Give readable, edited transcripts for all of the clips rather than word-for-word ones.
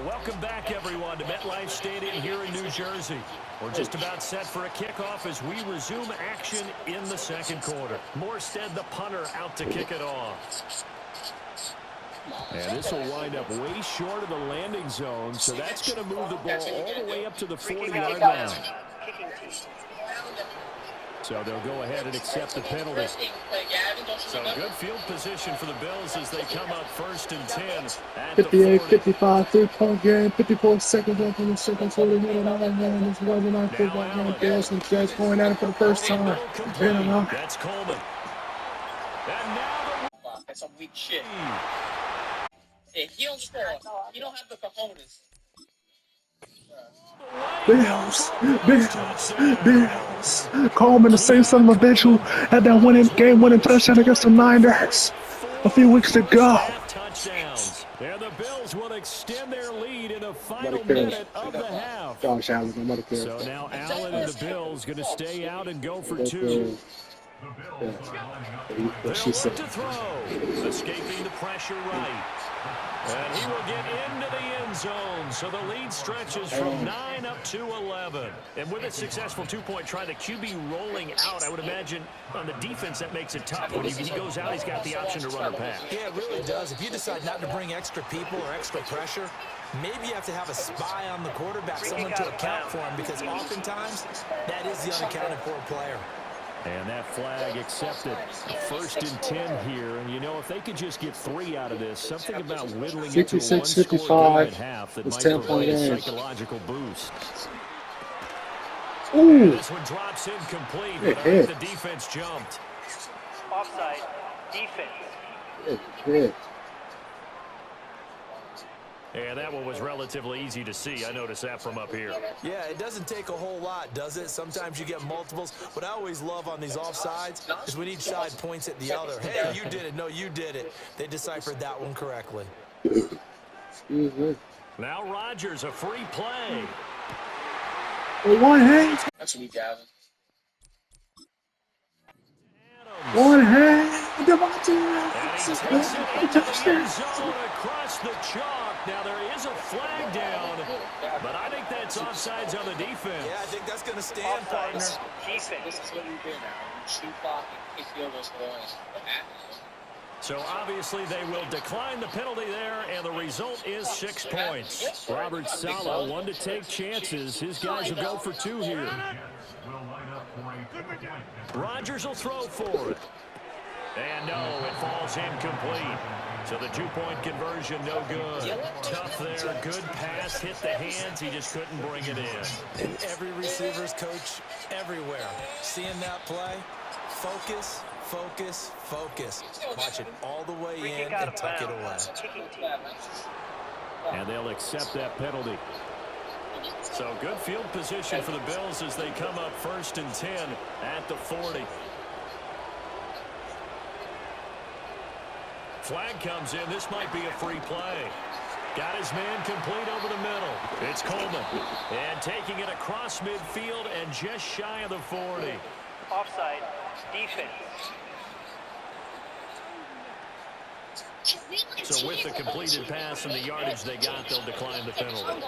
Welcome back, everyone, to MetLife Stadium here in New Jersey. We're just about set for a kickoff as we resume action in the second quarter. Morstead, the punter, out to kick it off. And this will wind up way short of the landing zone, so that's going to move the ball all the way up to the 40-yard line. So they'll go ahead and accept the penalty. So good field position for the Bills as they come up 1st and 10 at 58, 55, 3-point game, 54 seconds left in the second quarter. It's running on football now. Bills and Jets going at it for the first time. That's Coleman. And now that's some weak shit. If he don't score, he don't have the cojones. Bills. Coleman, the same son of a bitch who had that game-winning touchdown against the Niners a few weeks ago. And the Bills will extend their lead in the final minute of the half. So now Allen and the Bills going to stay out and go for 2. They'll look to throw, escaping the pressure right. And he will get into the end zone, so the lead stretches from 9 up to 11. And with a successful 2-point try, the QB rolling out, I would imagine on the defense that makes it tough. When he goes out, he's got the option to run or pass. Yeah, it really does. If you decide not to bring extra people or extra pressure, maybe you have to have a spy on the quarterback, someone to account for him, because oftentimes that is the unaccounted for player. And that flag accepted. 1st and 10 here. And, you know, if they could just get 3 out of this, something about whittling it to 1-score game at half that might provide a psychological boost. Ooh. This one drops incomplete, but the defense jumped. Offside. Defense. Hit. And that one was relatively easy to see. I noticed that from up here. Yeah, it doesn't take a whole lot, does it? Sometimes you get multiples. What I always love on these offsides is when each side points at the other. Hey, you did it. No, you did it. They deciphered that one correctly. Now Rodgers, a free play. One hand. That's what we got. One hand. Across the chalk. Now there is a flag down, but I think that's offsides on the defense. Yeah, I think that's going to stand, partner. This is what we do now. Shoot clock and kick field goals for the win. So obviously they will decline the penalty there, and the result is 6 points. Robert Saleh, one to take chances. His guys will go for 2 here. Rodgers will throw for it. And no, it falls incomplete. So the 2-point conversion, no good. Tough there, good pass, hit the hands, he just couldn't bring it in. And every receiver's coach everywhere, seeing that play, focus. Watch it all the way in and tuck it away. And they'll accept that penalty. So good field position for the Bills as they come up 1st and 10 at the 40. Flag comes in. This might be a free play. Got his man complete over the middle. It's Coleman. And taking it across midfield and just shy of the 40. Offside. Defense. So with the completed pass and the yardage they got, they'll decline the penalty.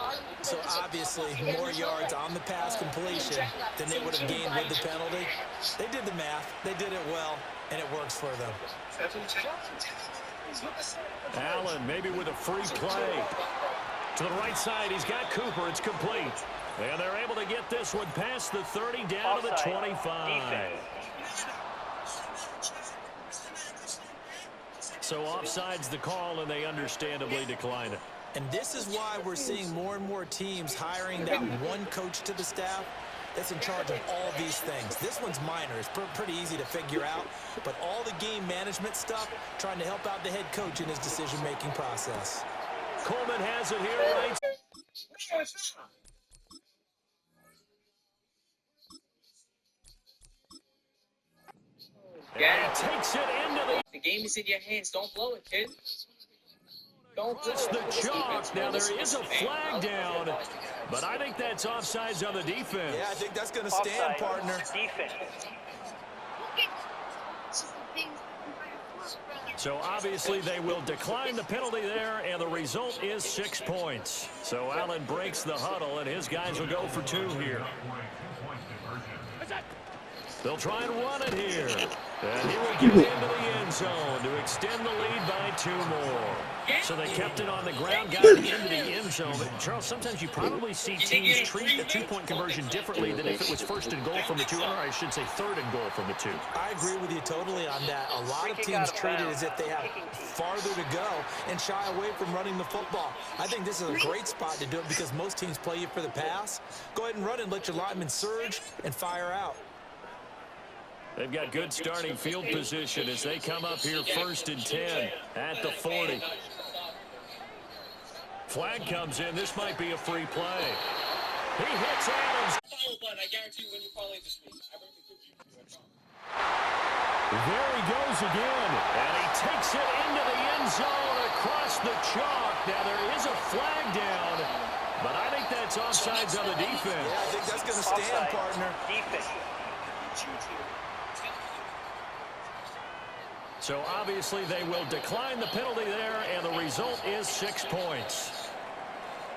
So obviously more yards on the pass completion than they would have gained with the penalty. They did the math. They did it well, and it works for them. Allen maybe with a free play. To the right side, he's got Cooper. It's complete. And they're able to get this one past the 30 down to the 25. So offside's the call, and they understandably decline it. And this is why we're seeing more and more teams hiring that one coach to the staff that's in charge of all these things. This one's minor. It's pretty easy to figure out. But all the game management stuff, trying to help out the head coach in his decision-making process. Coleman has it here, right? Yeah, takes it into the game is in your hands. Don't blow it, kid. Don't blow it. The chalk. Now there is a flag down, but I think that's offsides on the defense. Yeah, I think that's going to stand, partner. Defense. So obviously they will decline the penalty there, and the result is 6 points. So Allen breaks the huddle, and his guys will go for 2 here. They'll try and run it here. And he will get it into the end zone to extend the lead by 2 more. So they kept it on the ground, got it into the end zone. But Charles, sometimes you probably see teams treat a 2-point conversion differently than if it was 1st and goal from the 2, or I should say 3rd and goal from the 2. I agree with you totally on that. A lot of teams treat it as if they have farther to go and shy away from running the football. I think this is a great spot to do it because most teams play you for the pass. Go ahead and run it, let your linemen surge and fire out. They've got good starting field position as they come up here 1st and 10 at the 40. Flag comes in. This might be a free play. He hits Adams. I guarantee you when you parlay this week, I bring the cookie. There he goes again. And he takes it into the end zone across the chalk. Now there is a flag down, but I think that's offsides on the defense. Yeah, I think that's going to stand, Offside. partner. Defense. So obviously they will decline the penalty there, and the result is 6 points.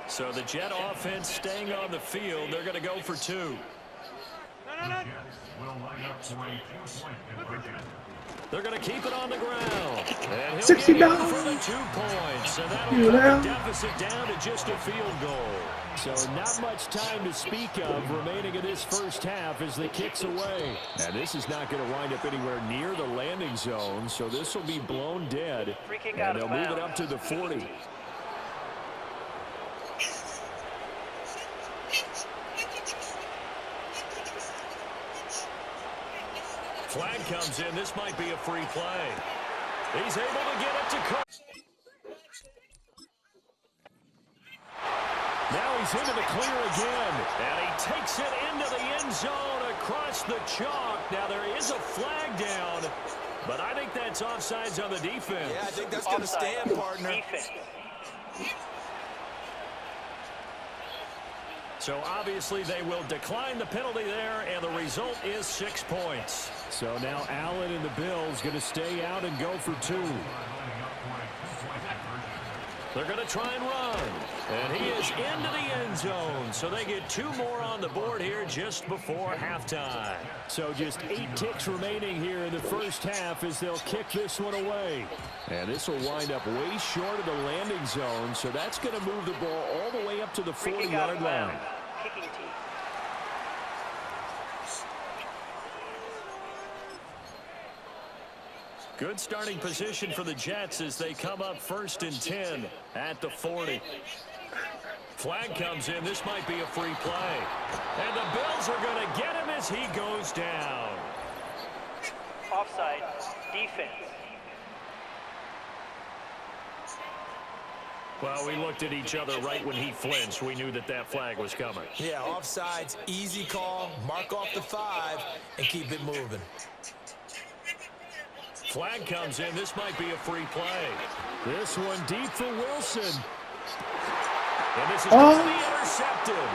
So the Jet offense staying on the field. They're going to go for 2. They're going to keep it on the ground. And he'll 60 get in down. for the 2 points. And that'll cut the deficit down to just a field goal. So not much time to speak of remaining in this first half as the kick's away. And this is not going to wind up anywhere near the landing zone, so this will be blown dead. Free kick And out they'll of move it bounds. up to the 40. Flag comes in. This might be a free play. He's able to get it to Cook. Now he's into the clear again. And he takes it into the end zone across the chalk. Now there is a flag down, but I think that's offsides on the defense. Yeah, I think that's going to stand, partner. Defense. So obviously they will decline the penalty there, and the result is 6 points. So now Allen and the Bills going to stay out and go for 2. They're going to try and run. And he is into the end zone. So they get 2 more on the board here just before halftime. So just 8 ticks remaining here in the first half as they'll kick this one away. And this will wind up way short of the landing zone. So that's going to move the ball all the way up to the Free kick out of 40-yard line. bounds. Kicking team. Good starting position for the Jets as they come up 1st and 10 at the 40. Flag comes in. This might be a free play. And the Bills are going to get him as he goes down. Offside. Defense. Well, we looked at each other right when he flinched. We knew that that flag was coming. Yeah, offsides, easy call, mark off the 5, and keep it moving. Flag comes in. This might be a free play. This one deep for Wilson. And this is going to be intercepted.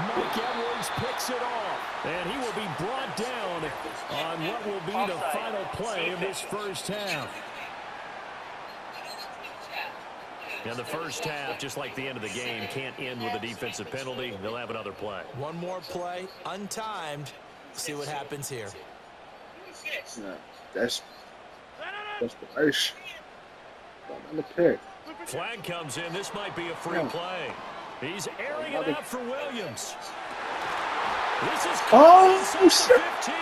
Mike Edwards picks it off. And he will be brought down on what will be the final play of this first half. And the first half, just like the end of the game, can't end with a defensive penalty. They'll have another play. One more play, untimed. See what happens here. Yeah, that's desperation. On the pick. Flag comes in. This might be a free play. He's airing it out for Williams. This is Oh, shit. 15.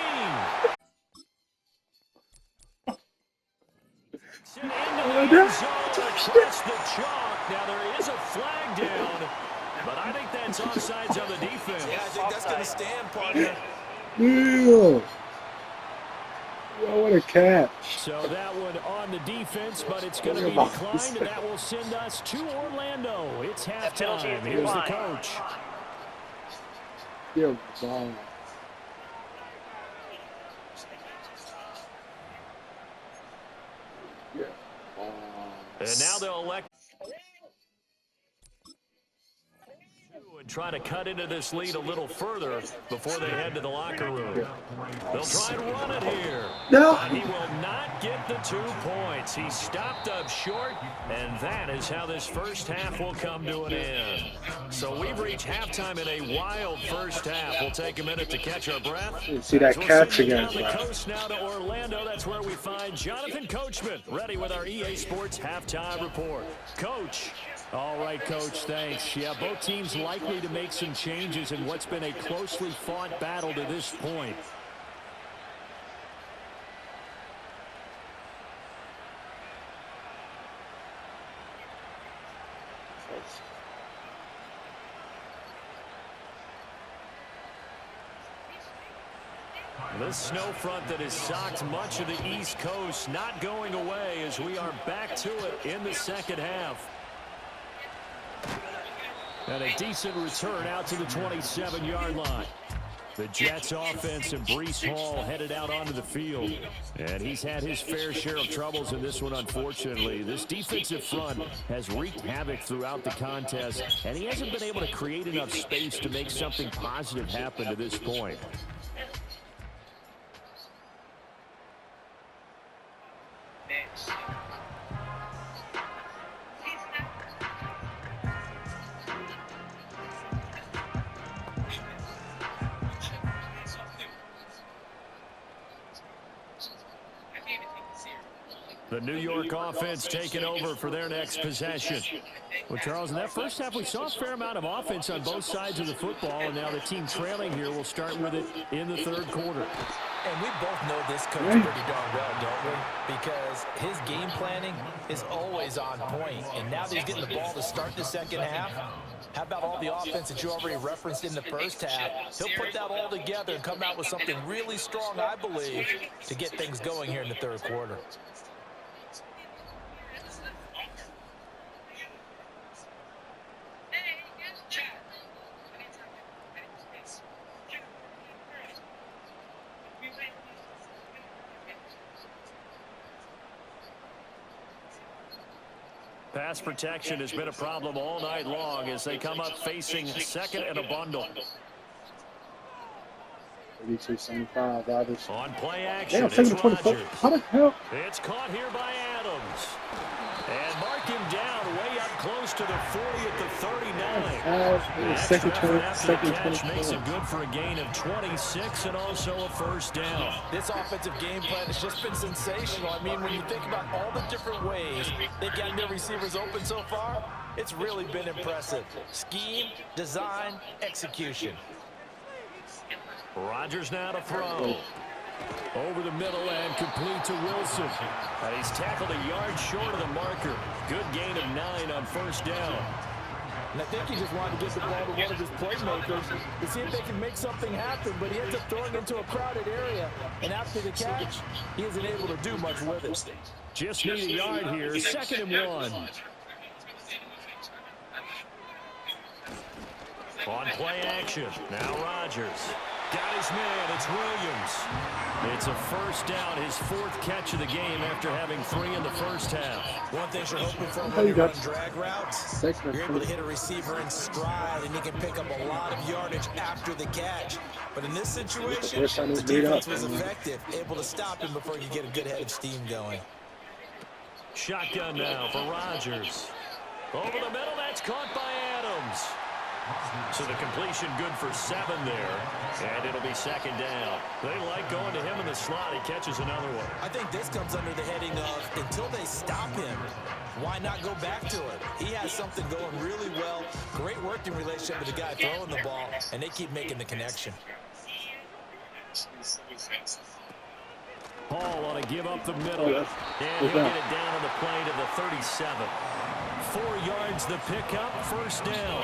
Into the end zone across the chalk. Now there is a flag down, but I think that's offsides on the defense. Yeah, I think that's going to stand, partner. Yeah. Oh, what a catch. So that one on the defense, but it's going to be declined, and that will send us to Orlando. It's halftime. Here's the coach. Yeah, wow. Yeah. And now they'll elect And try to cut into this lead a little further before they head to the locker room. They'll try and run it here. No. But he will not get the 2 points. He stopped up short, and that is how this first half will come to an end. So we've reached halftime in a wild first half. We'll take a minute to catch our breath. See that We'll catch send you again, down the bro. coast now to Orlando. That's where we find Jonathan Coachman, ready with our EA Sports halftime report. Coach. All right, Coach, thanks. Yeah, both teams likely to make some changes in what's been a closely fought battle to this point. This snow front that has socked much of the East Coast not going away as we are back to it in the second half. And a decent return out to the 27-yard line. The Jets offense and Breece Hall headed out onto the field. And he's had his fair share of troubles in this one, unfortunately. This defensive front has wreaked havoc throughout the contest, and he hasn't been able to create enough space to make something positive happen to this point. The New York offense taking over for their next possession. Well, Charles, in that first half, we saw a fair amount of offense on both sides of the football, and now the team trailing here will start with it in the third quarter. And we both know this coach pretty darn well, don't we? Because his game planning is always on point. And now that he's getting the ball to start the second half, how about all the offense that you already referenced in the first half? He'll put that all together and come out with something really strong, I believe, to get things going here in the third quarter. Pass protection has been a problem all night long as they come up facing second and a bundle. 32-75, Rodgers. On play action, Damn, it's second 24. Rodgers. How the hell? It's caught here by Adams. And mark him down way up close to the 40 at the 39. Second Catch 20. makes it good for a gain of 26 and also a first down. This offensive game plan has just been sensational. I mean, when you think about all the different ways they've gotten their receivers open so far, it's really been impressive. Scheme, design, execution. Rodgers now to throw. Over the middle and complete to Wilson. And he's tackled a yard short of the marker. Good gain of 9 on first down. And I think he just wanted to get the ball to one of his playmakers to see if they can make something happen, but he ends up throwing into a crowded area. And after the catch, he isn't able to do much with it. Just need a yard here. Second and 1. On play action. Now Rodgers. Got his man. It's Williams. It's a first down, his 4th catch of the game after having 3 in the first half. One thing you're hoping for when you run drag routes, you're able to hit a receiver in stride, and he can pick up a lot of yardage after the catch. But in this situation, the defense was effective, able to stop him before you get a good head of steam going. Shotgun now for Rodgers. Over the middle, that's caught by Adams. So the completion good for 7 there, and it'll be second down. They like going to him in the slot. He catches another one. I think this comes under the heading of until they stop him, why not go back to it? He has something going really well. Great working relationship with the guy throwing the ball, and they keep making the connection. Hall on a give up the middle, and he'll get it down on the play to the 37. 4 yards the pickup, first down.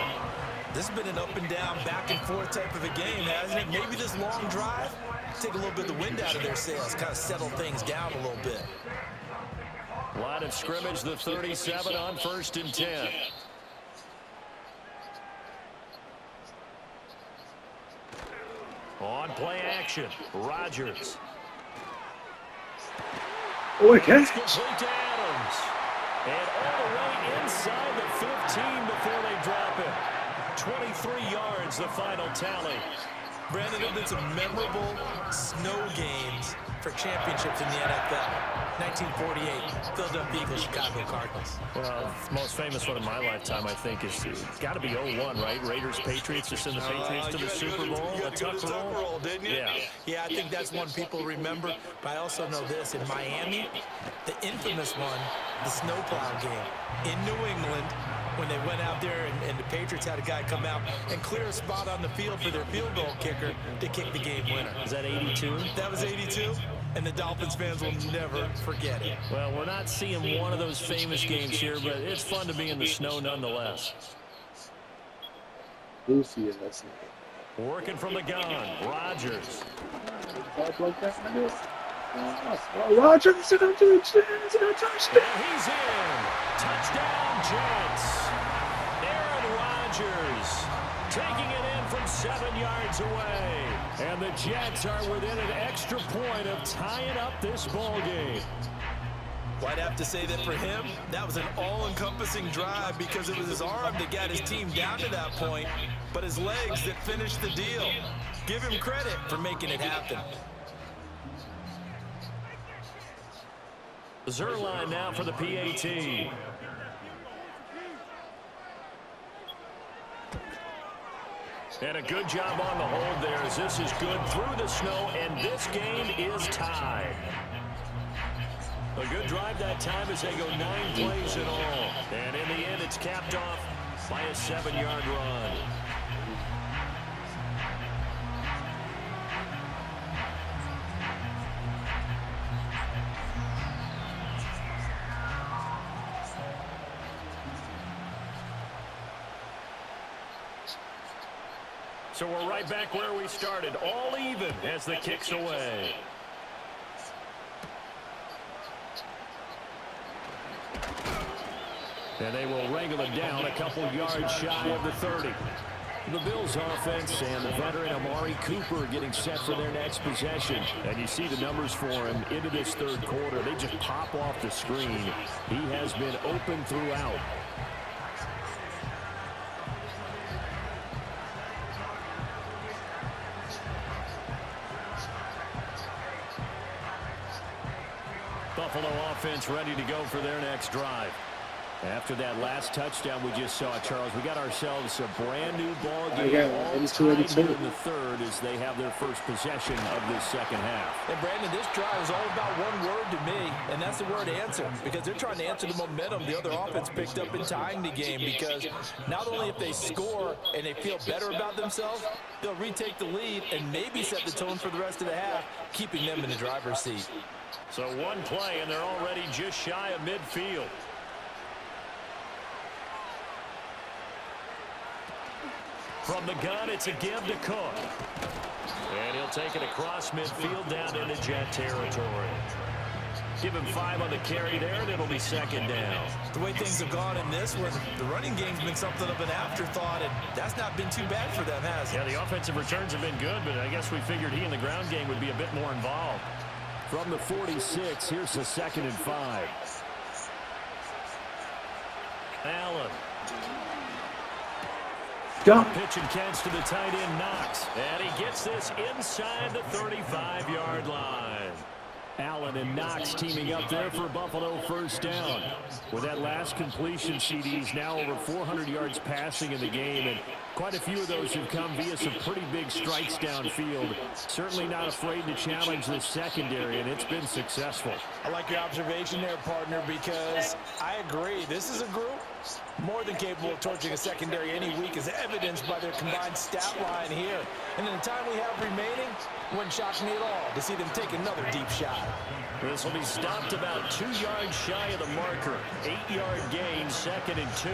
This has been an up and down, back and forth type of a game, hasn't it? Maybe this long drive, take a little bit of the wind out of their sails, kind of settle things down a little bit. Line of scrimmage, the 37 on 1st and 10. On play action, Rodgers. Oh, okay. It's complete to Adams. And all the way inside the 15 before they drop it. 23 yards, the final tally. Brandon, there have been some memorable snow games for championships in the NFL. 1948, Philadelphia Eagles, Chicago Cardinals. Well, the most famous one in my lifetime, I think, is got to be 01, right? Raiders, Patriots, to send the Patriots to the Super Bowl. You got to go to the Tuck roll, didn't you? Yeah. Yeah, I think that's one people remember. But I also know this. In Miami, the infamous one, the snowplow game. In New England, when they went out there and the Patriots had a guy come out and clear a spot on the field for their field goal kicker to kick the game winner. Is that 82? That was 82, and the Dolphins fans will never forget it. Well, we're not seeing one of those famous games here, but it's fun to be in the snow nonetheless. Lucy is that. Working from the gun, Rodgers. Like that, like this. Rodgers is going to do it. He's going to touchdown. And he's in. Touchdown, Jets. Aaron Rodgers taking it in from 7 yards away. And the Jets are within an extra point of tying up this ball game. Well, I'd have to say that for him, that was an all-encompassing drive because it was his arm that got his team down to that point, but his legs that finished the deal. Give him credit for making it happen. Zerline now for the PAT. And a good job on the hold there as this is good through the snow, and this game is tied. A good drive that time as they go 9 plays in all. And in the end, it's capped off by a 7-yard run. So we're right back where we started, all even as the kick's away. And they will wrangle it down a couple yards shy of the 30. The Bills offense and the veteran Amari Cooper getting set for their next possession. And you see the numbers for him into this third quarter. They just pop off the screen. He has been open throughout. Buffalo offense ready to go for their next drive. After that last touchdown we just saw, Charles, we got ourselves a brand new ball game. All tied in the third as they have their first possession of this second half. And Brandon, this drive is all about one word to me, and that's the word answer, because they're trying to answer the momentum the other offense picked up in tying the game, because not only if they score and they feel better about themselves, they'll retake the lead and maybe set the tone for the rest of the half, keeping them in the driver's seat. So one play, and they're already just shy of midfield. From the gun, it's a give to Cook. And he'll take it across midfield down into Jet territory. Give him 5 on the carry there, and it'll be second down. The way things have gone in this one, the running game's been something of an afterthought, and that's not been too bad for them, has it? Yeah, the offensive returns have been good, but I guess we figured he in the ground game would be a bit more involved. From the 46, here's the 2nd and 5. Allen. Pitch and catch to the tight end, Knox. And he gets this inside the 35-yard line. Allen and Knox teaming up there for Buffalo first down. With that last completion, CD's now over 400 yards passing in the game, and quite a few of those have come via some pretty big strikes downfield. Certainly not afraid to challenge the secondary, and it's been successful. I like your observation there, partner, because I agree. This is a group more than capable of torching a secondary any week, as evidenced by their combined stat line here. And in the time we have remaining, wouldn't shock me at all to see them take another deep shot. This will be stopped about 2 yards shy of the marker. 8-yard gain, 2nd and 2.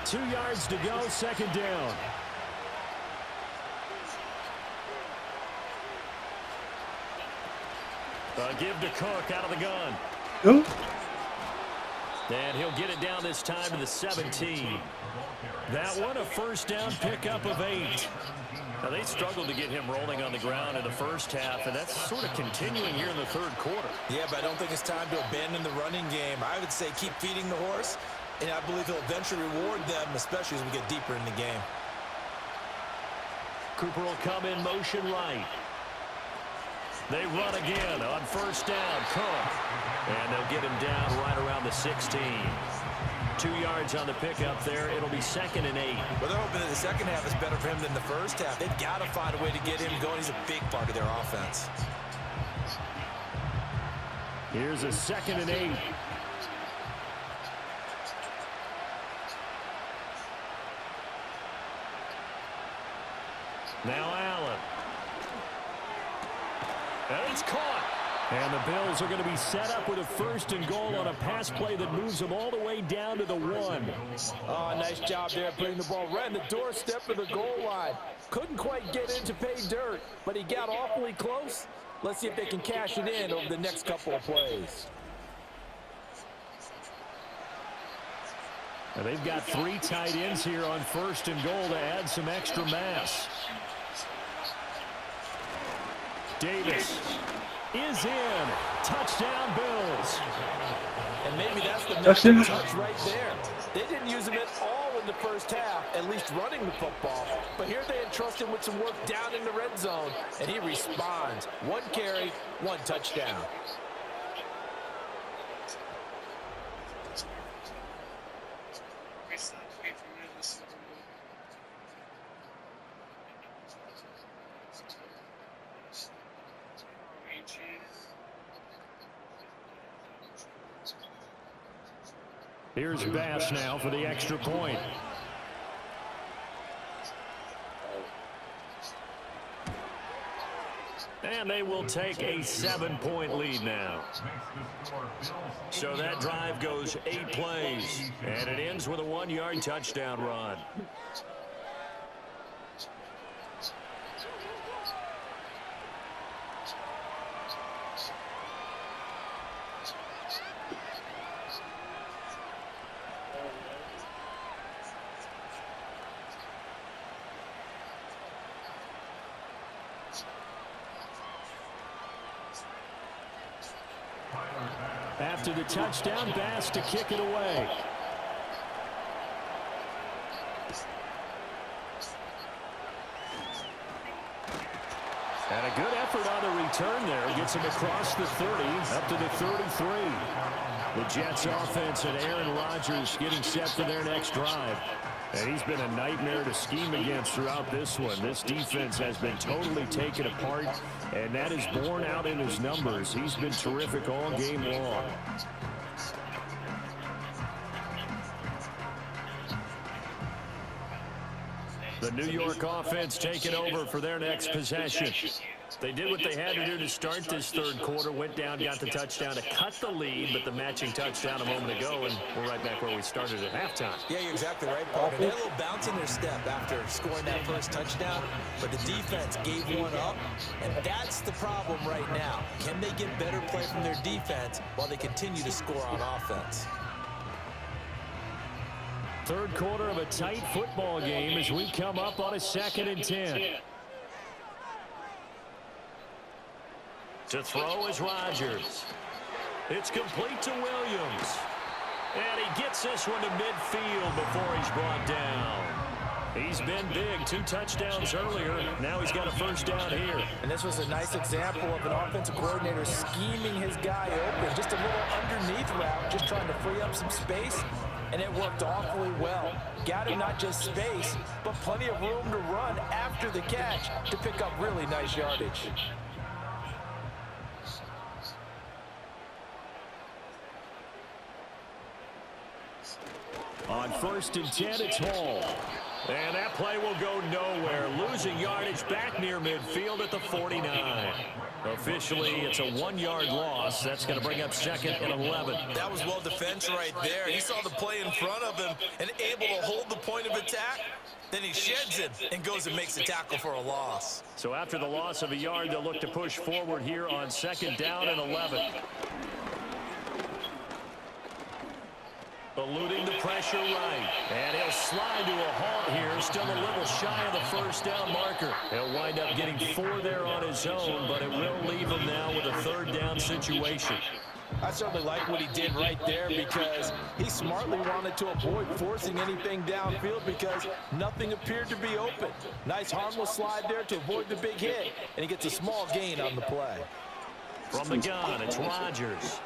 Two yards to go, 2nd down. Give to Cook out of the gun. And he'll get it down this time to the 17. That one, a first down pickup of 8. Now, they struggled to get him rolling on the ground in the first half, and that's sort of continuing here in the third quarter. Yeah, but I don't think it's time to abandon the running game. I would say keep feeding the horse, and I believe he'll eventually reward them, especially as we get deeper in the game. Cooper will come in motion right. They run again on first down. Cook. And they'll get him down right around the 16. 2 yards on the pickup there. It'll be 2nd and 8. Well, they're hoping that the second half is better for him than the first half. They've got to find a way to get him going. He's a big part of their offense. Here's a 2nd and 8. Now Allen. And it's caught. And the Bills are going to be set up with a 1st and goal on a pass play that moves them all the way down to the 1. Oh, nice job there putting the ball right in the doorstep of the goal line. Couldn't quite get in to pay dirt, but he got awfully close. Let's see if they can cash it in over the next couple of plays. Now they've got 3 tight ends here on 1st and goal to add some extra mass. Davis is in. Touchdown, Bills. And maybe that's the magic touch right there. They didn't use him at all in the first half, at least running the football. But here they entrust him with some work down in the red zone, and he responds. 1 carry, 1 touchdown. Here's Bass now for the extra point. And they will take a 7-point lead now. So that drive goes 8 plays. And it ends with a 1-yard touchdown run. After the touchdown, Bass to kick it away. And a good effort on the return there. Gets him across the 30, up to the 33. The Jets offense and Aaron Rodgers getting set for their next drive. And he's been a nightmare to scheme against throughout this one. This defense has been totally taken apart, and that is borne out in his numbers. He's been terrific all game long. The New York offense taking over for their next possession. They did what they had to do to start this third quarter, went down, got the touchdown to cut the lead, but the matching touchdown a moment ago, and we're right back where we started at halftime. Yeah, you're exactly right, Paul. They had a little bounce in their step after scoring that first touchdown, but the defense gave one up, and that's the problem right now. Can they get better play from their defense while they continue to score on offense? Third quarter of a tight football game as we come up on a 2nd and 10. To throw is Rodgers. It's complete to Williams. And he gets this one to midfield before he's brought down. He's been big. 2 touchdowns earlier. Now he's got a first down here. And this was a nice example of an offensive coordinator scheming his guy open. Just a little underneath route, just trying to free up some space. And it worked awfully well. Got him not just space, but plenty of room to run after the catch to pick up really nice yardage. On 1st and 10, it's Hall. And that play will go nowhere. Losing yardage back near midfield at the 49. Officially, it's a 1-yard loss. That's going to bring up 2nd and 11. That was well defense right there. He saw the play in front of him and able to hold the point of attack. Then he sheds it and goes and makes a tackle for a loss. So after the loss of a yard, they'll look to push forward here on 2nd down and 11. Eluding the pressure right. And he'll slide to a halt here. Still a little shy of the first down marker. He'll wind up getting 4 there on his own, but it will leave him now with a third down situation. I certainly like what he did right there because he smartly wanted to avoid forcing anything downfield because nothing appeared to be open. Nice harmless slide there to avoid the big hit, and he gets a small gain on the play. From the gun, it's Rodgers.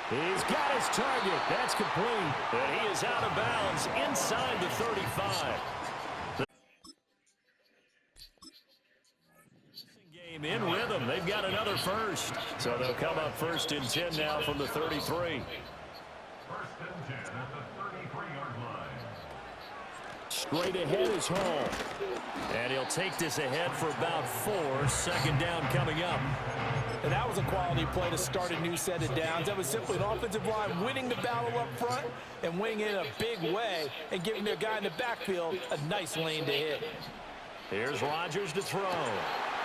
He's got his target. That's complete. And he is out of bounds inside the 35. Game in rhythm. They've got another first. So they'll come up 1st and 10 now from the 33. 1st and 10 at the 33-yard line. Straight ahead is Hall. And he'll take this ahead for about 4. 2nd down coming up. And that was a quality play to start a new set of downs. That was simply an offensive line winning the battle up front and winning it in a big way and giving their guy in the backfield a nice lane to hit. Here's Rodgers to throw.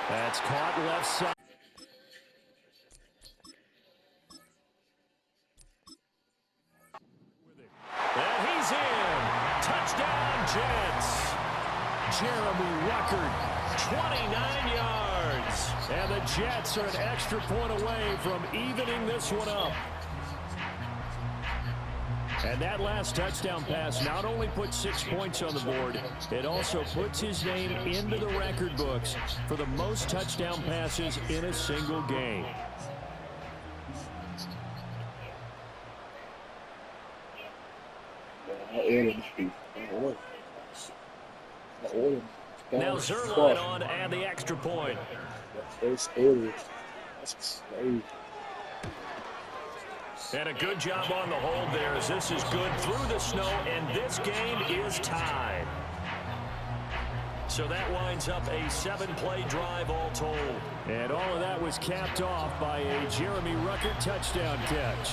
That's caught left side. And he's in. Touchdown, Jets. Jeremy Ruckert, 29 yards. And the Jets are an extra point away from evening this one up. And that last touchdown pass not only put 6 points on the board, it also puts his name into the record books for the most touchdown passes in a single game. Now Zerline on to add the extra point. It's aliens. That's crazy. And a good job on the hold there as this is good through the snow, and this game is tied. So that winds up a 7-play drive all told. And all of that was capped off by a Jeremy Ruckert touchdown catch.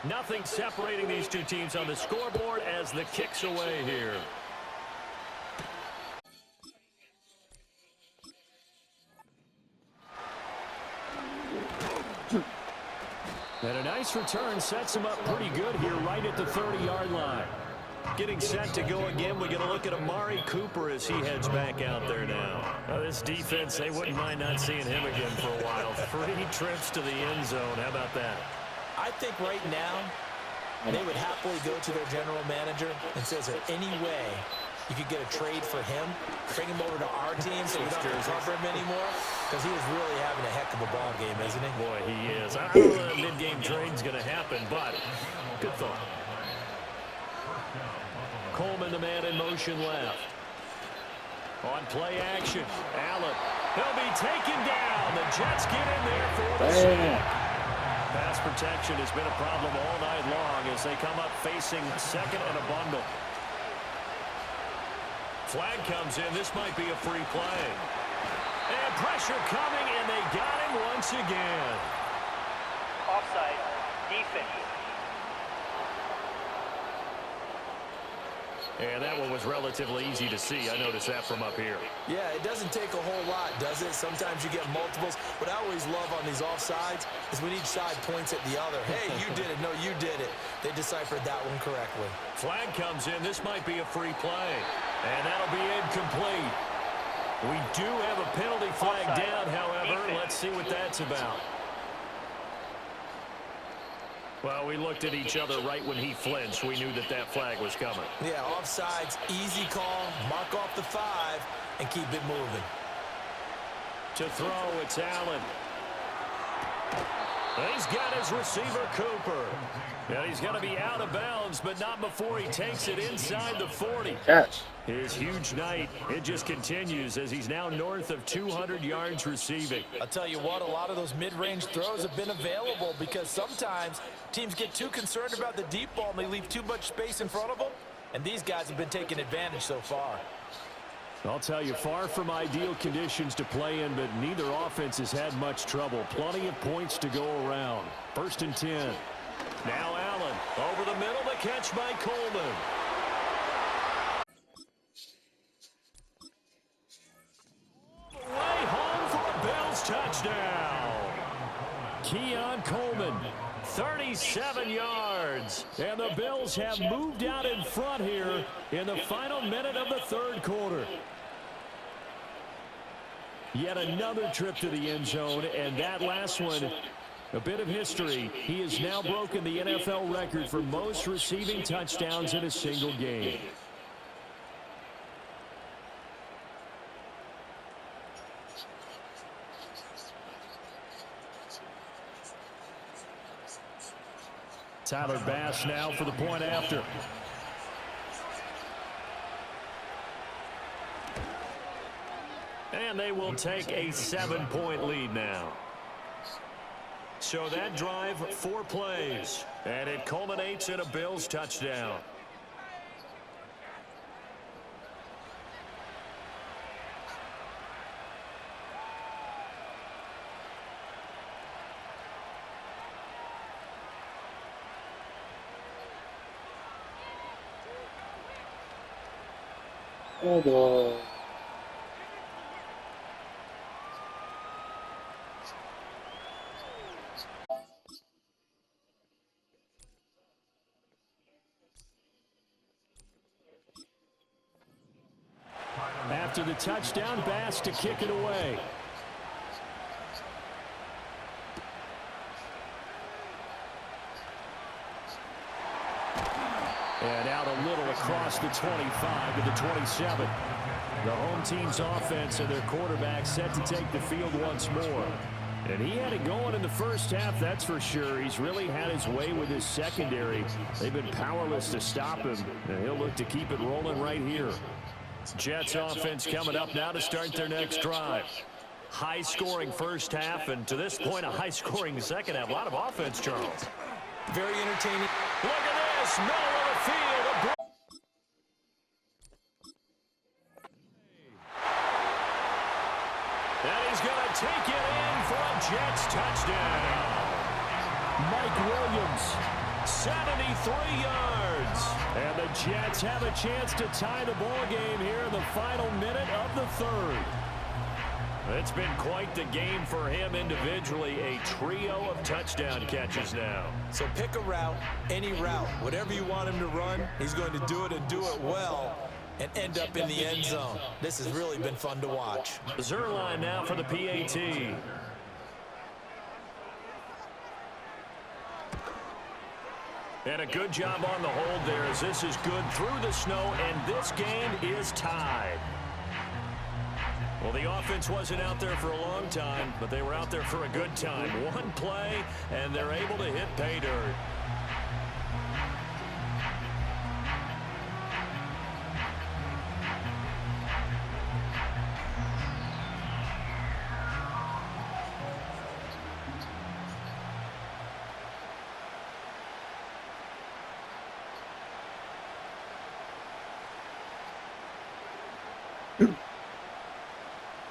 Nothing separating these two teams on the scoreboard as the kick's away here. And a nice return sets him up pretty good here right at the 30-yard line. Getting set to go again, we're going to look at Amari Cooper as he heads back out there now. This defense, they wouldn't mind not seeing him again for a while. 3 trips to the end zone. How about that? I think right now they would happily go to their general manager and say, is there any way you could get a trade for him, bring him over to our team so we don't have to cover him anymore? Because he is really having a heck of a ball game, isn't he? Boy, he is. I don't know that mid-game trade's going to happen, but good thought. Coleman, the man in motion left. On play action, Allen. He'll be taken down. The Jets get in there for the sack. Pass protection has been a problem all night long as they come up facing 2nd and a bundle. Flag comes in. This might be a free play. And pressure coming, and they got him once again. Offside. Defense. And that one was relatively easy to see. I noticed that from up here. Yeah, it doesn't take a whole lot, does it? Sometimes you get multiples. What I always love on these offsides is when each side points at the other. Hey, you did it. No, you did it. They deciphered that one correctly. Flag comes in. This might be a free play. And that'll be incomplete. We do have a penalty flag down, however. Let's see what that's about. Well, we looked at each other right when he flinched. We knew that that flag was coming. Yeah, offsides, easy call, mark off the 5, and keep it moving. To throw, it's Allen. He's got his receiver, Cooper. And he's going to be out of bounds, but not before he takes it inside the 40. Catch. His huge night, it just continues as he's now north of 200 yards receiving. I'll tell you what, a lot of those mid-range throws have been available because sometimes teams get too concerned about the deep ball and they leave too much space in front of them, and these guys have been taking advantage so far. I'll tell you, far from ideal conditions to play in, but neither offense has had much trouble. Plenty of points to go around. 1st and 10. Now Allen over the middle, the catch by Coleman. Way home for a Bills touchdown. Keon Coleman, 37 yards. And the Bills have moved out in front here in the final minute of the 3rd quarter. Yet another trip to the end zone, and that last one, a bit of history. He has now broken the NFL record for most receiving touchdowns in a single game. Tyler Bass now for the point after. And they will take a 7-point lead now. So that drive, 4 plays. And it culminates in a Bills touchdown. Oh, boy. After the touchdown, Bass to kick it away. And out a little across the 25 to the 27. The home team's offense and their quarterback set to take the field once more. And he had it going in the first half, that's for sure. He's really had his way with his secondary. They've been powerless to stop him, and he'll look to keep it rolling right here. Jets offense coming up now to start their next drive. High-scoring first half, and to this point, a high-scoring second half. A lot of offense, Charles. Very entertaining. Look at this, middle of the field. And he's going to take it in for a Jets touchdown. Mike Williams, 73 yards. And the Jets have a chance to tie the ball game here in the final minute of the 3rd. It's been quite the game for him individually. A trio of touchdown catches now. So pick a route, any route. Whatever you want him to run, he's going to do it and do it well and end up in the end zone. This has really been fun to watch. Zerline now for the PAT. And a good job on the hold there as this is good through the snow, and this game is tied. Well, the offense wasn't out there for a long time, but they were out there for a good time. One play, and they're able to hit pay dirt.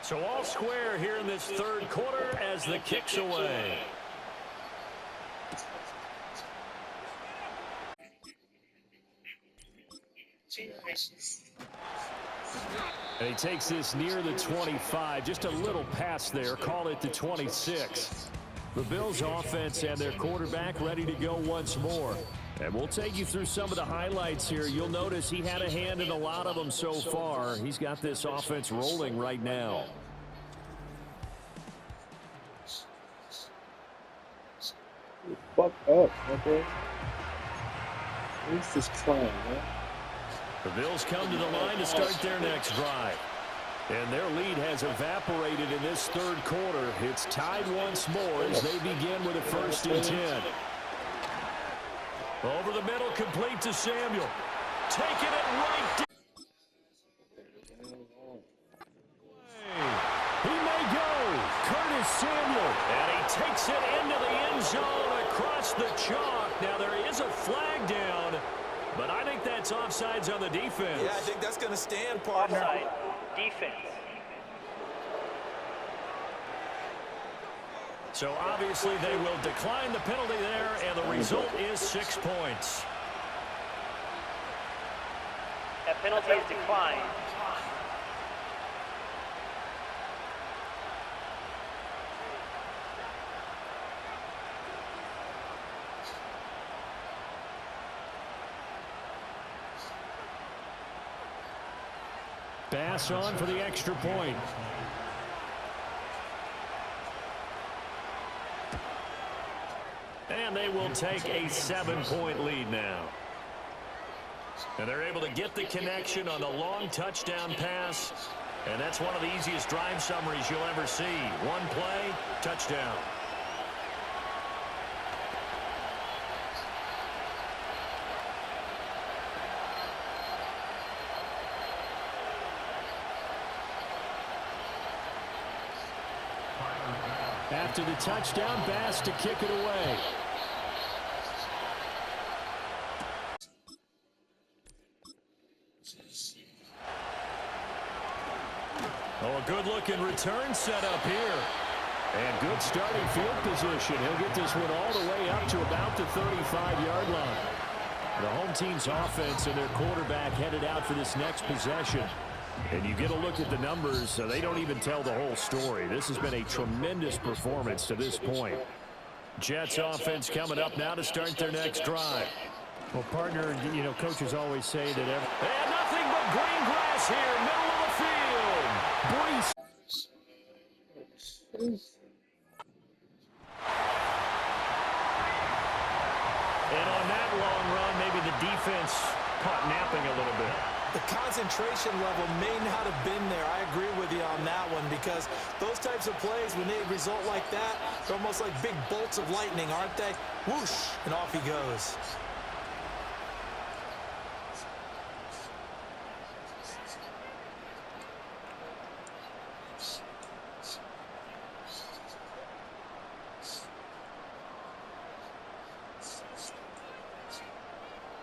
So all square here in this 3rd quarter as the kick's away. And he takes this near the 25, just a little pass there, call it the 26. The Bills offense and their quarterback ready to go once more. And we'll take you through some of the highlights here. You'll notice he had a hand in a lot of them so far. He's got this offense rolling right now. Fuck up, okay? Who's this clown, man? The Bills come to the line to start their next drive. And their lead has evaporated in this 3rd quarter. It's tied once more as they begin with a 1st and 10. Over the middle, complete to Samuel. Taking it right. He may go. Curtis Samuel. And he takes it into the end zone across the chalk. Now there is a flag down, but I think that's offsides on the defense. Yeah, I think that's going to stand, partner. Offside. defense. So obviously they will decline the penalty there, and the result is 6 points. That penalty is declined. Pass on for the extra point. And they will take a 7-point lead now. And they're able to get the connection on the long touchdown pass. And that's one of the easiest drive summaries you'll ever see. One play, touchdown. After the touchdown, Bass to kick it away. Oh, a good-looking return set up here. And good starting field position. He'll get this one all the way up to about the 35-yard line. The home team's offense and their quarterback headed out for this next possession. And you get a look at the numbers, so they don't even tell the whole story. This has been a tremendous performance to this point. Jets offense coming up now to start their next drive. Well, partner, you know, coaches always say that And nothing but green grass here, middle of the field. Brees. And on that long run, maybe the defense caught napping a little bit. The concentration level may not have been there. I agree with you on that one, because those types of plays, when they result like that, they're almost like big bolts of lightning, aren't they? Whoosh, and off he goes.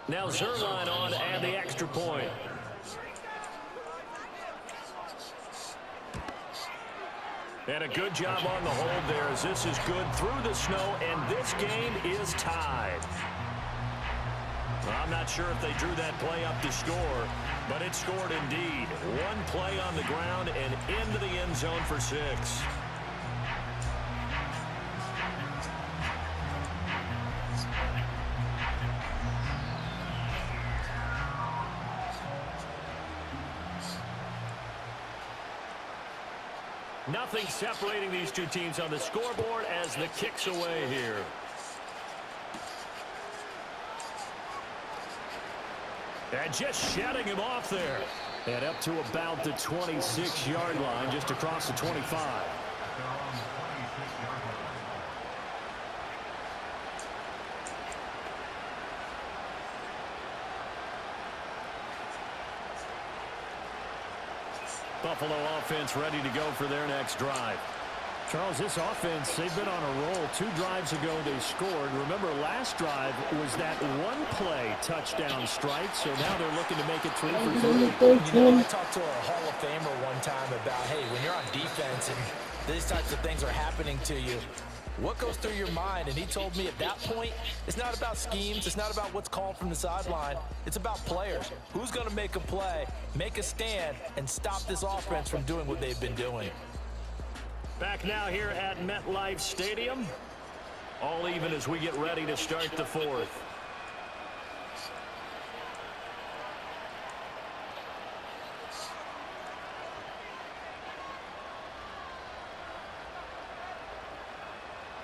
Now Zerline on to add the extra point. And a good job on the hold there, as this is good through the snow, and this game is tied. Well, I'm not sure if they drew that play up to score, but it scored indeed. One play on the ground and into the end zone for 6. Nothing separating these two teams on the scoreboard as the kick's away here. And just shutting him off there. and up to about the 26-yard line, just across the 25. Buffalo offense ready to go for their next drive. Charles, this offense, they've been on a roll. 2 drives ago, they scored. Remember, last drive was that one-play touchdown strike, so now they're looking to make it 3 for 3. You know, I talked to a Hall of Famer one time about, hey, when you're on defense and these types of things are happening to you, what goes through your mind? And he told me at that point, it's not about schemes. It's not about what's called from the sideline. It's about players. Who's going to make a play, make a stand, and stop this offense from doing what they've been doing? Back now here at MetLife Stadium. All even as we get ready to start the 4th.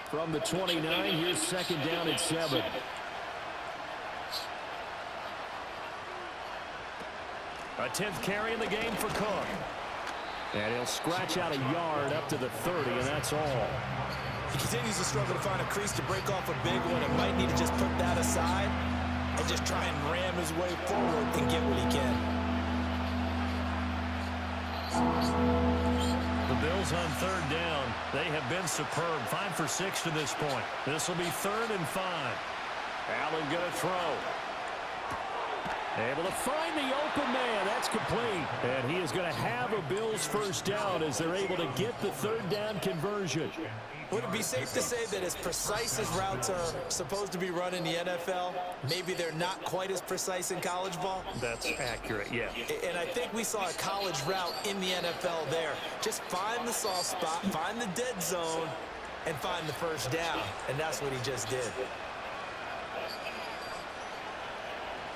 From the 29, here's second down at 7. A 10th carry in the game for Cook. And he'll scratch out a yard up to the 30, and that's all. He continues to struggle to find a crease to break off a big one and might need to just put that aside and just try and ram his way forward and get what he can. The Bills on 3rd down. They have been superb. 5 for 6 to this point. This will be 3rd and 5. Allen going to throw. Able to find the open man. That's complete. And he is going to have a Bills first down as they're able to get the third down conversion. Would it be safe to say that as precise as routes are supposed to be run in the NFL, maybe they're not quite as precise in college ball? That's accurate, yeah. And I think we saw a college route in the NFL there. Just find the soft spot, find the dead zone, and find the first down. And that's what he just did.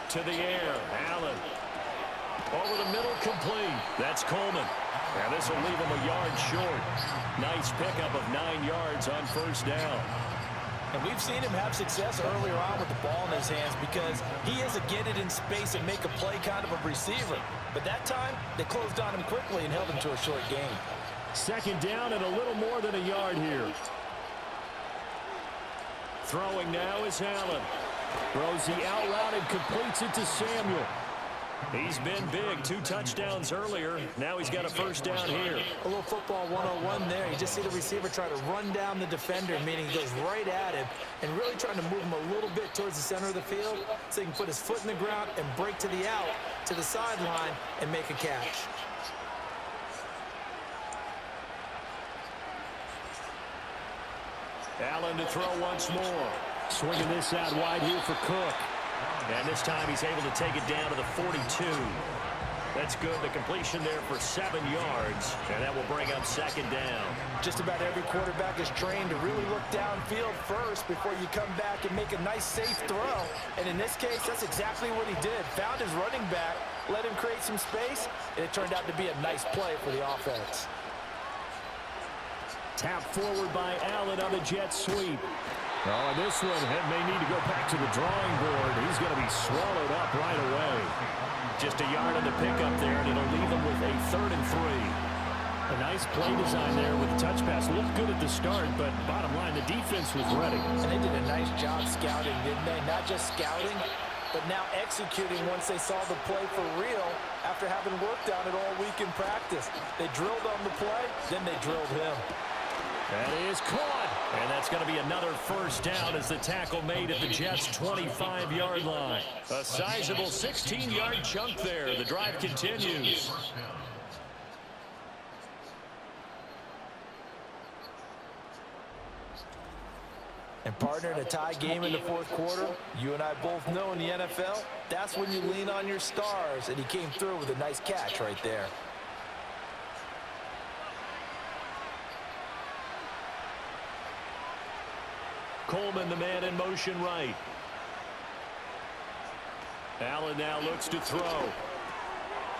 To the air, Allen. Over the middle, complete. That's Coleman. And this will leave him a yard short. Nice pickup of 9 yards on first down. And we've seen him have success earlier on with the ball in his hands because he is a get it in space and make a play kind of a receiver. But that time, they closed on him quickly and held him to a short gain. Second down and a little more than a yard here. Throwing now is Allen. Throws the out route and completes it to Samuel. He's been big. 2 touchdowns earlier. Now he's got a first down here. A little football 101 there. You just see the receiver try to run down the defender, meaning he goes right at him and really trying to move him a little bit towards the center of the field so he can put his foot in the ground and break to the out, to the sideline, and make a catch. Allen to throw once more. Swinging this out wide here for Cook. And this time he's able to take it down to the 42. That's good. The completion there for 7 yards. And that will bring up second down. Just about every quarterback is trained to really look downfield first before you come back and make a nice, safe throw. And in this case, that's exactly what he did. Found his running back, let him create some space, and it turned out to be a nice play for the offense. Tap forward by Allen on the jet sweep. Oh, and this one may need to go back to the drawing board. He's going to be swallowed up right away. Just a yard on the pickup there, and it'll leave him with a 3rd and 3. A nice play design there with the touch pass. Looked good at the start, but bottom line, the defense was ready. And they did a nice job scouting, didn't they? Not just scouting, but now executing once they saw the play for real after having worked on it all week in practice. They drilled on the play, then they drilled him. That is caught. And that's going to be another first down as the tackle made at the Jets' 25-yard line. A sizable 16-yard chunk there. The drive continues. And partner, in a tie game in the 4th quarter, you and I both know in the NFL, that's when you lean on your stars. And he came through with a nice catch right there. Coleman, the man in motion right. Allen now looks to throw.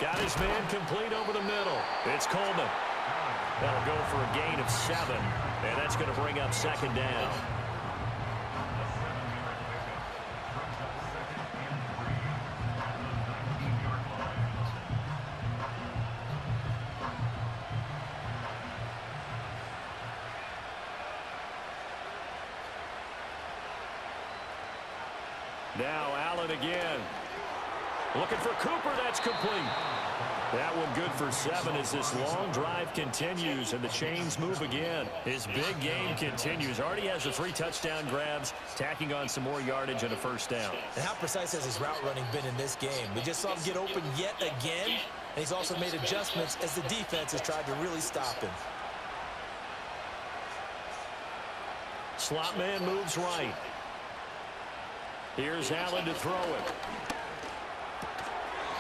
Got his man complete over the middle. It's Coleman. That'll go for a gain of 7. And that's going to bring up second down. Now Allen again. Looking for Cooper. That's complete. That one good for 7 as this long drive continues and the chains move again. His big game continues. Already has the 3 touchdown grabs, tacking on some more yardage and a first down. And how precise has his route running been in this game? We just saw him get open yet again, and he's also made adjustments as the defense has tried to really stop him. Slot man moves right. Here's Allen to throw it.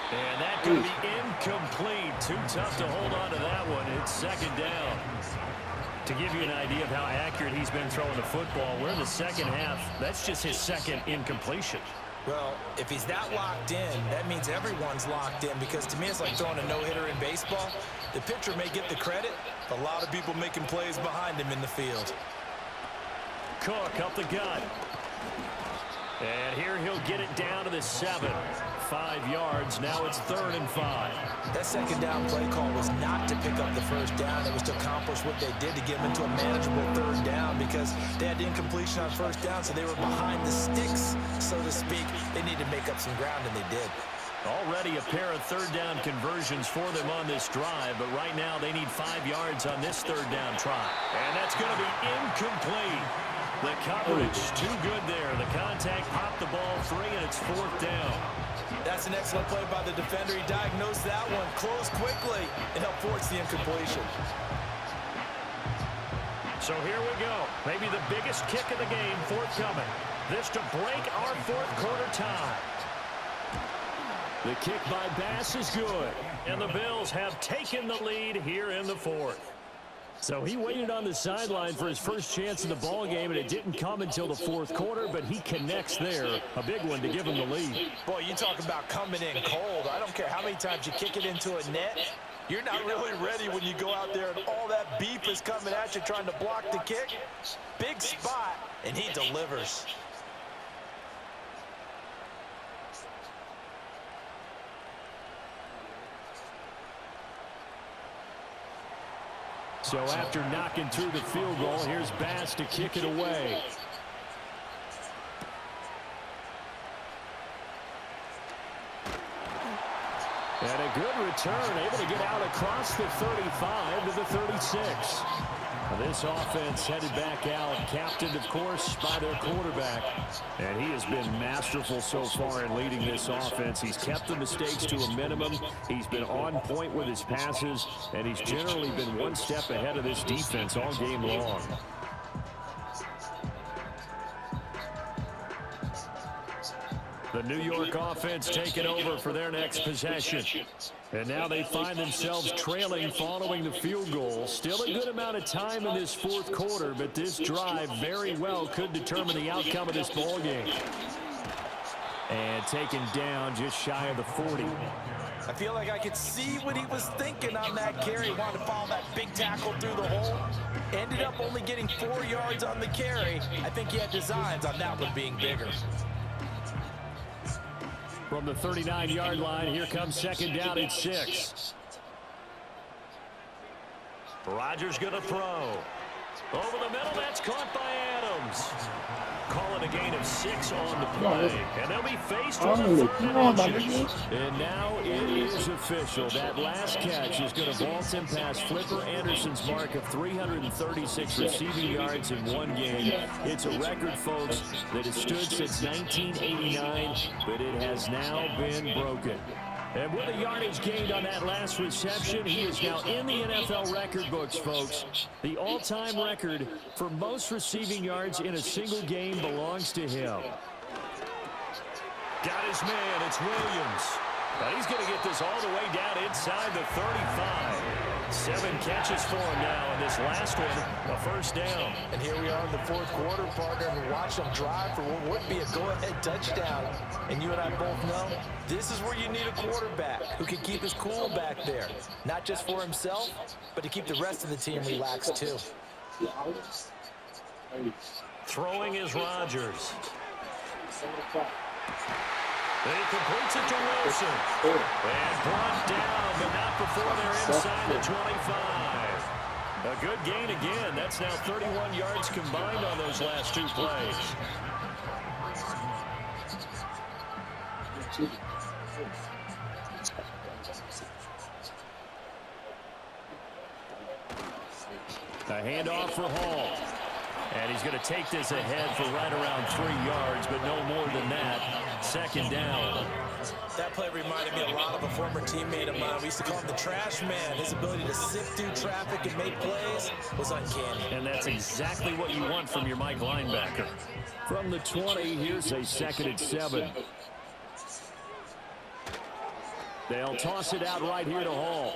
And that could be incomplete. Too tough to hold on to that one. It's second down. To give you an idea of how accurate he's been throwing the football, we're in the second half. That's just his 2nd incompletion. Well, if he's that locked in, that means everyone's locked in, because to me it's like throwing a no-hitter in baseball. The pitcher may get the credit, a lot of people making plays behind him in the field. Cook up the gut. And here he'll get it down to the 7. 5 yards. Now it's 3rd and 5. That second down play call was not to pick up the first down. It was to accomplish what they did to get them into a manageable 3rd down, because they had the incompletion on first down, so they were behind the sticks, so to speak. They needed to make up some ground, and they did. Already a pair of 3rd down conversions for them on this drive, but right now they need 5 yards on this 3rd down try. And that's going to be incomplete. The coverage, too good there. The contact popped the ball free, and it's 4th down. That's an excellent play by the defender. He diagnosed that one, closed quickly, and helped force the incompletion. So here we go. Maybe the biggest kick of the game forthcoming. This to break our 4th quarter tie. The kick by Bass is good. And the Bills have taken the lead here in the 4th. So he waited on the sideline for his first chance in the ball game, and it didn't come until the 4th quarter, but he connects there. A big one to give him the lead. Boy, you talk about coming in cold. I don't care how many times you kick it into a net. You're not really ready when you go out there and all that beef is coming at you trying to block the kick. Big spot, and he delivers. So after knocking through the field goal, here's Bass to kick it away. And a good return, able to get out across the 35 to the 36. This offense headed back out, captained, of course, by their quarterback. And he has been masterful so far in leading this offense. He's kept the mistakes to a minimum. He's been on point with his passes, and he's generally been one step ahead of this defense all game long. The New York offense taking over for their next possession. And now they find themselves trailing following the field goal. Still a good amount of time in this 4th quarter, but this drive very well could determine the outcome of this ball game. And taken down just shy of the 40. I feel like I could see what he was thinking on that carry. He wanted to follow that big tackle through the hole. Ended up only getting 4 yards on the carry. I think he had designs on that one being bigger. From the 39-yard line, here comes 2nd down at 6. Rodgers going to throw. Over the middle, that's caught by Adams. Call it a gain of 6 on the play. And they'll be faced with a 3rd and inches. And now it is official. That last catch is going to vault him past Flipper Anderson's mark of 336 receiving yards in one game. It's a record, folks, that has stood since 1989, but it has now been broken. And with a yardage gained on that last reception, he is now in the NFL record books, folks. The all-time record for most receiving yards in a single game belongs to him. Got his man, it's Williams. Now he's going to get this all the way down inside the 35. 7 catches for him now, and this last one, a 1st down. And here we are in the 4th quarter, partner, and watch them drive for what would be a go-ahead touchdown. And you and I both know this is where you need a quarterback who can keep his cool back there. Not just for himself, but to keep the rest of the team relaxed too. Throwing is Rodgers. He completes it to Wilson. And brought down, but not before they're inside the 25. A good gain again. That's now 31 yards combined on those last 2 plays. A handoff for Hall. And he's going to take this ahead for right around 3 yards, but no more than that. 2nd down. That play reminded me a lot of a former teammate of mine. We used to call him the trash man. His ability to sift through traffic and make plays was uncanny. And that's exactly what you want from your Mike linebacker. From the 20, here's a 2nd and 7. They'll toss it out right here to Hall.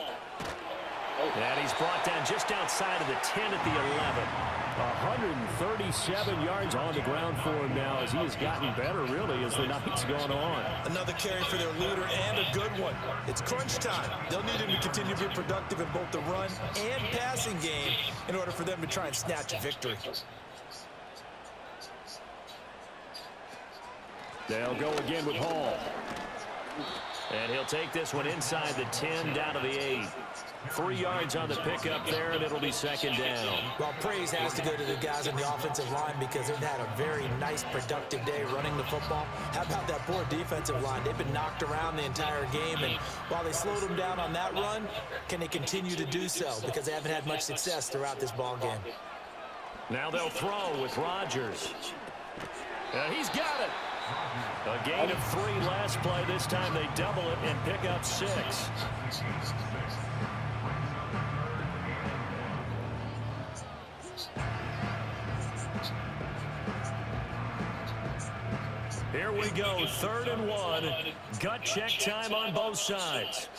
And he's brought down just outside of the 10 at the 11. 137 yards on the ground for him now as he has gotten better, really, as the night's gone on. Another carry for their leader and a good one. It's crunch time. They'll need him to continue to be productive in both the run and passing game in order for them to try and snatch a victory. They'll go again with Hall. And he'll take this one inside the 10 down to the 8. 3 yards on the pickup there, and it'll be 2nd down. Well, praise has to go to the guys on the offensive line because they've had a very nice, productive day running the football. How about that poor defensive line? They've been knocked around the entire game, and while they slowed them down on that run, can they continue to do so? Because they haven't had much success throughout this ball game. Now they'll throw with Rodgers. He's got it. A gain of 3 last play. This time they double it and pick up 6. Here we go, 3rd and 1. Gut check time on both sides.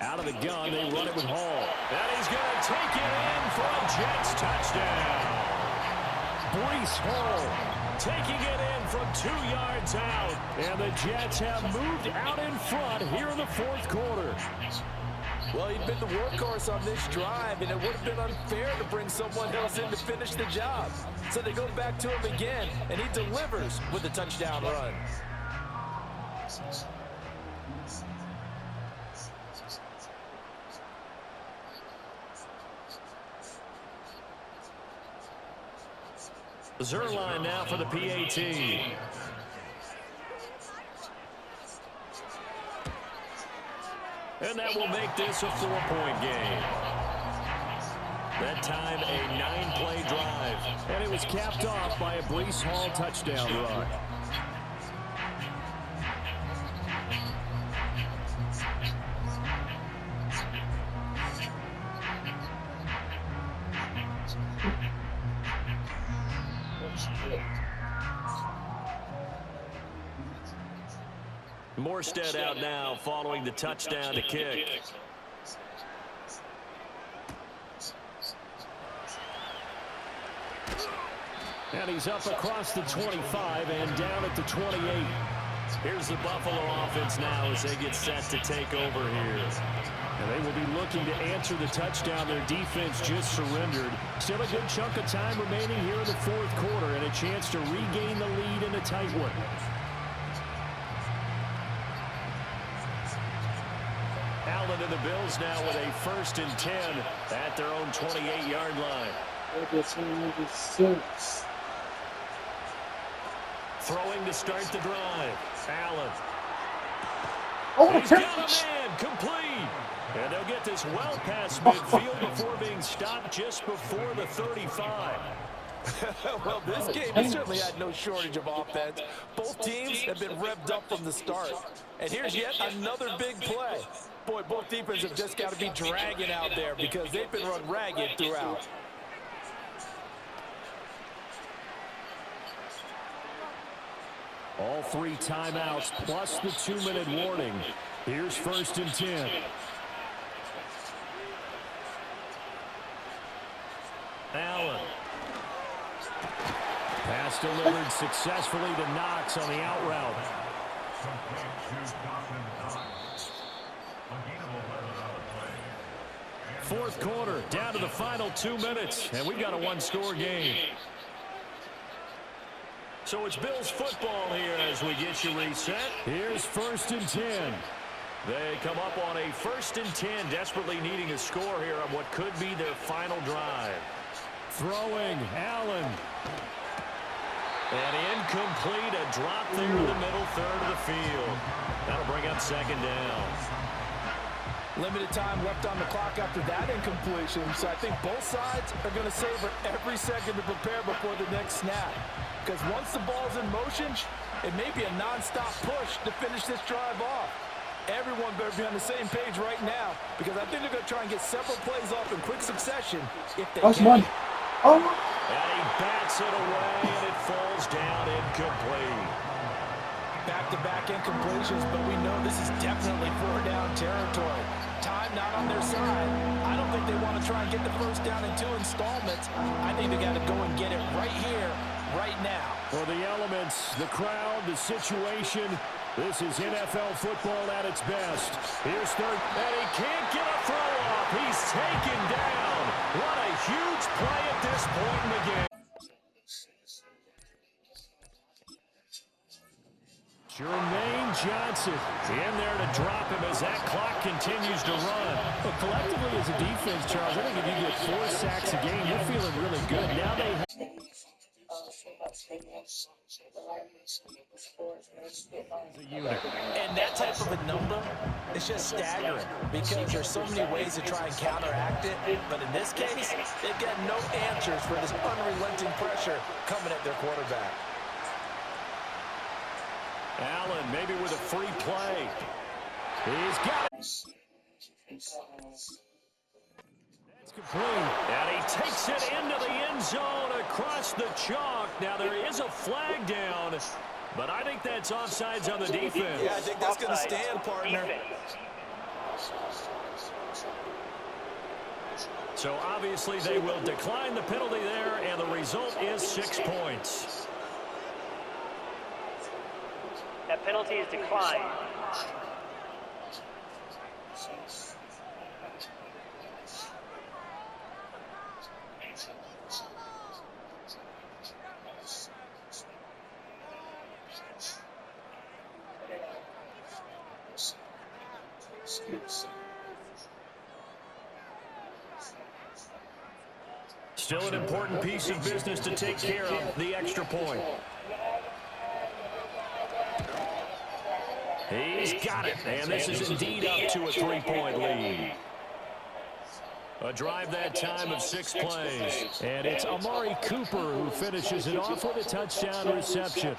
Out of the gun, they run it with Hall. And he's going to take it in for a Jets touchdown. Breece Hall taking it in from 2 yards out. And the Jets have moved out in front here in the 4th quarter. Well, he'd been the workhorse on this drive, and it would have been unfair to bring someone else in to finish the job. So they go back to him again, and he delivers with a touchdown run. Zerline now for the PAT. And that will make this a 4-point game. That time a 9-play drive. And it was capped off by a Breece Hall touchdown run. Morstead out now following the touchdown to kick. And he's up across the 25 and down at the 28. Here's the Buffalo offense now as they get set to take over here. And they will be looking to answer the touchdown their defense just surrendered. Still a good chunk of time remaining here in the 4th quarter and a chance to regain the lead in a tight one. Allen and the Bills now with a 1st and 10 at their own 28-yard line. Throwing to start the drive. Allen. He's got a man complete. And they'll get this well past midfield before being stopped just before the 35. Well, this game has certainly had no shortage of offense. Both teams have been revved up from the start. And here's yet another big play. Boy, both defenses have just got to be dragging out there because they've been run ragged throughout. All 3 timeouts plus the 2-minute warning. Here's 1st and 10. Allen. Pass delivered successfully to Knox on the out route. 4th quarter, down to the final 2 minutes, and we've got a 1-score game. So it's Bills football here as we get you reset. Here's 1st and 10. They come up on a 1st and 10, desperately needing a score here on what could be their final drive. Throwing, Allen. And incomplete, a drop there in the middle 3rd of the field. That'll bring up 2nd down. Limited time left on the clock after that incompletion, so I think both sides are going to savor every second to prepare before the next snap. Because once the ball's in motion, it may be a non-stop push to finish this drive off. Everyone better be on the same page right now, because I think they're going to try and get several plays off in quick succession if they can. And he bats it away, and it falls down incomplete. Back-to-back incompletions, but we know this is definitely 4-down territory. Time not on their side. I don't think they want to try and get the 1st down in 2 installments. I think they got to go and get it right here, right now. For the elements, the crowd, the situation, this is NFL football at its best. Here's 3rd. And he can't get a throw off. He's taken down. What a huge play at this point in the game. Jermaine Johnson in there to drop him as that clock continues to run. But collectively as a defense, Charles, I think if you get 4 sacks a game, you're feeling really good. Now they And that type of a number is just staggering because there's so many ways to try and counteract it. But in this case, they've got no answers for this unrelenting pressure coming at their quarterback. Allen maybe with a free play. He's got it. That's complete. And he takes it into the end zone across the chalk. Now there is a flag down, but I think that's offsides on the defense. Yeah, I think that's going to stand, partner. So obviously they will decline the penalty there, and the result is 6 points. That penalty is declined. Still an important piece of business to take care of, the extra point. He's got it, and this is indeed up to a 3-point lead. A drive that time of 6 plays. And it's Amari Cooper who finishes it off with a touchdown reception.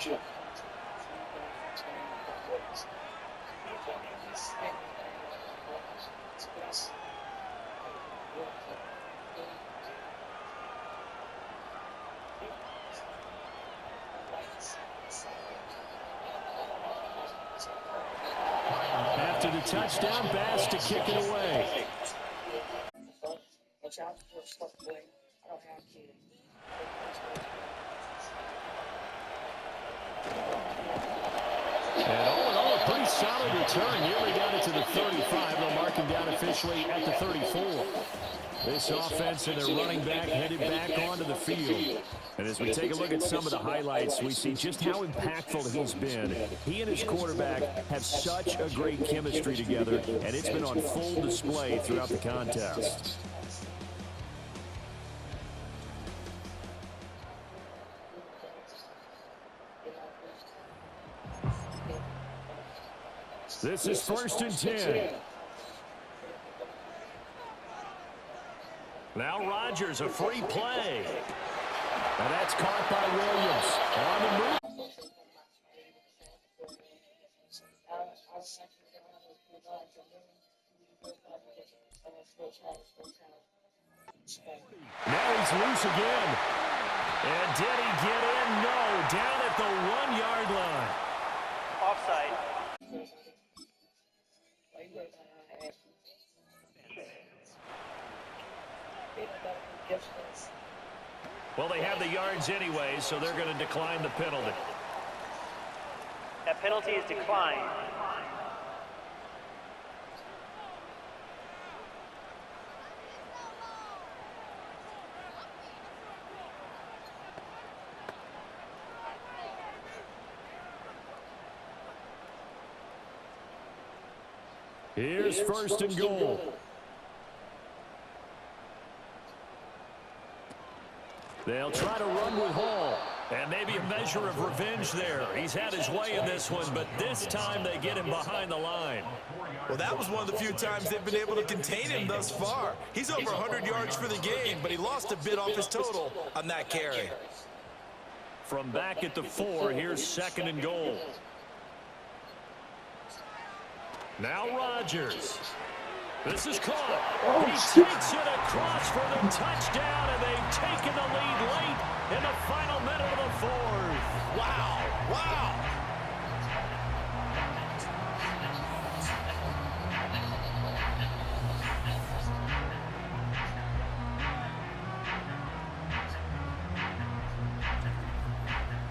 After the touchdown, Bass to kick it away. And all in all, a pretty solid return. Nearly got it to the 35. They'll mark him down officially at the 34. This offense and their running back headed back onto the field. And as we take a look at some of the highlights, we see just how impactful he's been. He and his quarterback have such a great chemistry together, and it's been on full display throughout the contest. This is 1st and 10. Now Rodgers, a free play. And that's caught by Williams. On the move. Now he's loose again. And did he get in? No. Down at the 1-yard line. Offside. Well, they have the yards anyway, so they're going to decline the penalty. That penalty is declined. Here's 1st and goal. They'll try to run with Hall. And maybe a measure of revenge there. He's had his way in this one, but this time they get him behind the line. Well, that was one of the few times they've been able to contain him thus far. He's over 100 yards for the game, but he lost a bit off his total on that carry. From back at the 4, here's 2nd and goal. Now Rodgers. This is caught. He takes it across for the touchdown, and they've taken the lead late in the final minute of the 4th. Wow, wow.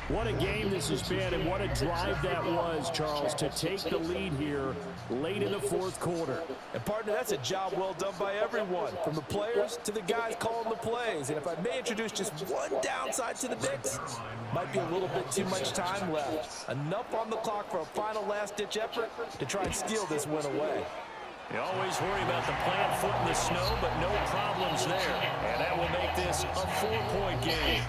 What a game this has been, and what a drive that was, Charles, to take the lead here late in the 4th quarter. And, partner, that's a job well done by everyone, from the players to the guys calling the plays. And if I may introduce just one downside to the mix, might be a little bit too much time left. Enough on the clock for a final last-ditch effort to try and steal this win away. You always worry about the plant foot in the snow, but no problems there. And that will make this a 4-point game.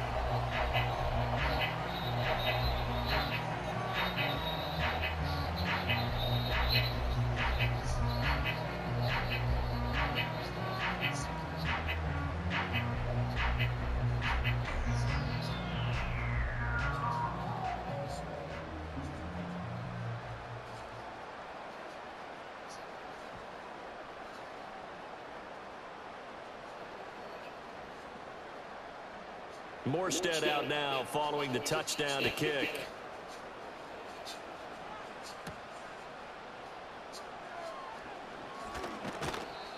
Morstead out now following the touchdown to kick.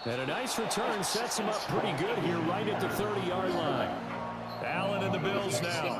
And a nice return sets him up pretty good here right at the 30-yard line. Allen and the Bills now